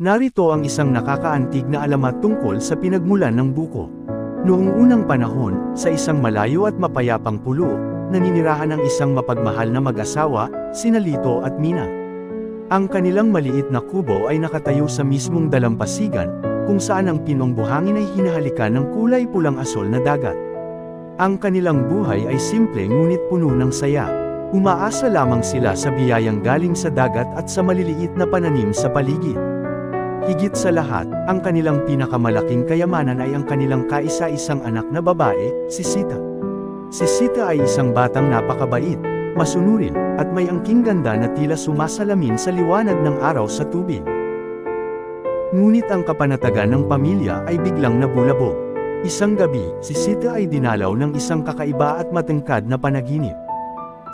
Narito ang isang nakakaantig na alamat tungkol sa pinagmulan ng buko. Noong unang panahon, sa isang malayo at mapayapang pulo, naninirahan ang isang mapagmahal na mag-asawa, sina Lito at Mina. Ang kanilang maliit na kubo ay nakatayo sa mismong dalampasigan, kung saan ang pinong buhangin ay hinahalikan ng kulay pulang asol na dagat. Ang kanilang buhay ay simple ngunit puno ng saya. Umaasa lamang sila sa biyayang galing sa dagat at sa maliliit na pananim sa paligid. Higit sa lahat, ang kanilang pinakamalaking kayamanan ay ang kanilang kaisa-isang anak na babae, si Sita. Si Sita ay isang batang napakabait, masunurin, at may angking ganda na tila sumasalamin sa liwanag ng araw sa tubig. Ngunit ang kapanatagan ng pamilya ay biglang nabulabog. Isang gabi, si Sita ay dinalaw ng isang kakaiba at matangkad na panaginip.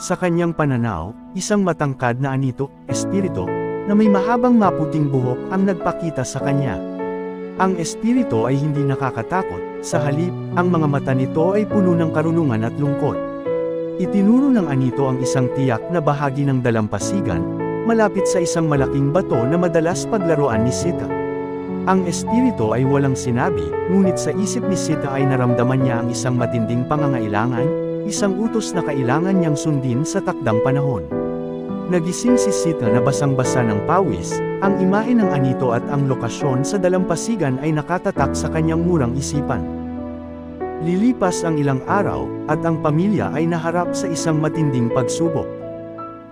Sa kanyang pananaw, isang matangkad na anito, espiritu, na may mahabang maputing buhok ang nagpakita sa kanya. Ang espiritu ay hindi nakakatakot, sa halip, ang mga mata nito ay puno ng karunungan at lungkot. Itinuro ng anito ang isang tiyak na bahagi ng dalampasigan, malapit sa isang malaking bato na madalas paglaruan ni Sita. Ang espiritu ay walang sinabi, ngunit sa isip ni Sita ay naramdaman niya ang isang matinding pangangailangan, isang utos na kailangan niyang sundin sa takdang panahon. Nagising si Sita na basang-basa ng pawis, ang imahe ng anito at ang lokasyon sa dalampasigan ay nakatatak sa kanyang murang isipan. Lilipas ang ilang araw, at ang pamilya ay naharap sa isang matinding pagsubok.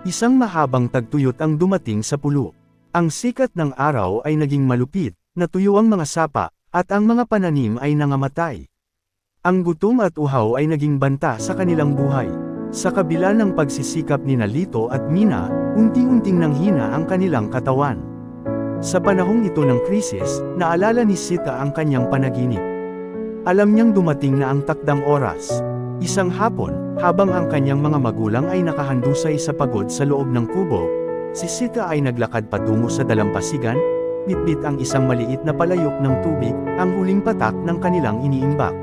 Isang mahabang tagtuyot ang dumating sa pulo. Ang sikat ng araw ay naging malupit, natuyo ang mga sapa, at ang mga pananim ay nangamatay. Ang gutom at uhaw ay naging banta sa kanilang buhay. Sa kabila ng pagsisikap ni Lito at Mina, unti-unting nanghina ang kanilang katawan. Sa panahong ito ng krisis, naalala ni Sita ang kanyang panaginip. Alam niyang dumating na ang takdang oras. Isang hapon, habang ang kanyang mga magulang ay nakahandusay sa pagod sa loob ng kubo, si Sita ay naglakad patungo sa dalampasigan, bitbit ang isang maliit na palayok ng tubig, ang huling patak ng kanilang iniimbak.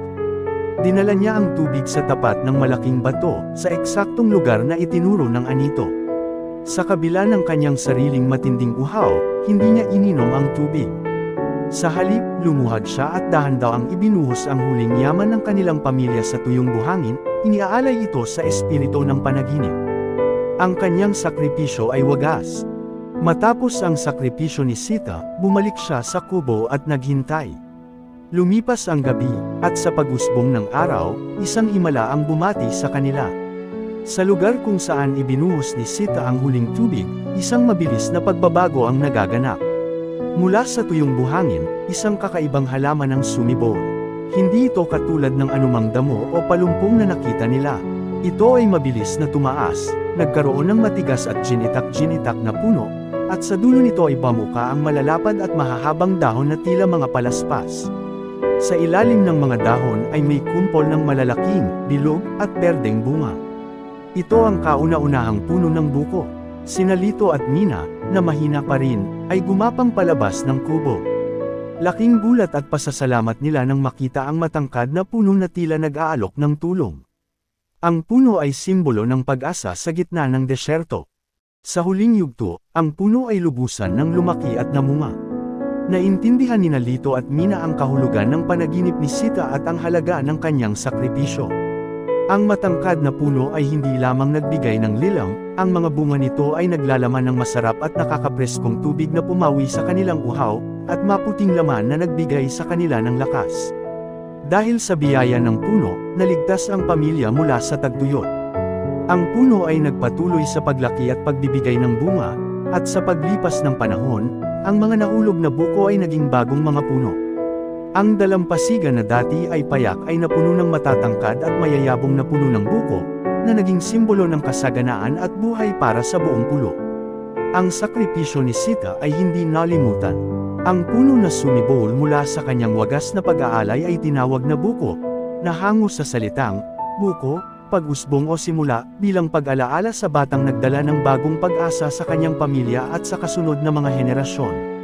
Dinala niya ang tubig sa tapat ng malaking bato, sa eksaktong lugar na itinuro ng anito. Sa kabila ng kanyang sariling matinding uhaw, hindi niya ininom ang tubig. Sa halip, lumuhad siya at dahan-daw ang ibinuhos ang huling yaman ng kanilang pamilya sa tuyong buhangin, iniaalay ito sa espiritu ng panaginip. Ang kanyang sakripisyo ay wagas. Matapos ang sakripisyo ni Sita, bumalik siya sa kubo at naghintay. Lumipas ang gabi, at sa pag-usbong ng araw, isang himala ang bumati sa kanila. Sa lugar kung saan ibinuhos ni Sita ang huling tubig, isang mabilis na pagbabago ang nagaganap. Mula sa tuyong buhangin, isang kakaibang halaman ang sumibol. Hindi ito katulad ng anumang damo o palumpong na nakita nila. Ito ay mabilis na tumaas, nagkaroon ng matigas at ginitak-ginitak na puno, at sa dulo nito ay pamuka ang malalapad at mahahabang dahon na tila mga palaspas. Sa ilalim ng mga dahon ay may kumpol ng malalaking, bilog, at berdeng bunga. Ito ang kauna-unahang puno ng buko. Sina Lito at Mina, na mahina pa rin, ay gumapang palabas ng kubo. Laking gulat at pasasalamat nila nang makita ang matangkad na puno na tila nag-aalok ng tulong. Ang puno ay simbolo ng pag-asa sa gitna ng desyerto. Sa huling yugto, ang puno ay lubusan ng lumaki at namunga. Naintindihan ni Lito at Mina ang kahulugan ng panaginip ni Sita at ang halaga ng kanyang sakripisyo. Ang matangkad na puno ay hindi lamang nagbigay ng lilang, ang mga bunga nito ay naglalaman ng masarap at nakakapreskong tubig na pumawi sa kanilang uhaw, at maputing laman na nagbigay sa kanila ng lakas. Dahil sa biyaya ng puno, naligtas ang pamilya mula sa tagtuyot. Ang puno ay nagpatuloy sa paglaki at pagbibigay ng bunga, at sa paglipas ng panahon, ang mga nahulog na buko ay naging bagong mga puno. Ang dalampasigan na dati ay payak ay napuno ng matatangkad at mayayabong na puno ng buko, na naging simbolo ng kasaganaan at buhay para sa buong pulo. Ang sakripisyo ni Sita ay hindi nalimutan. Ang puno na sumibol mula sa kanyang wagas na pag-aalay ay tinawag na buko, na hango sa salitang, buko, pag-usbong o simula, bilang pag-alaala sa batang nagdala ng bagong pag-asa sa kanyang pamilya at sa kasunod na mga henerasyon.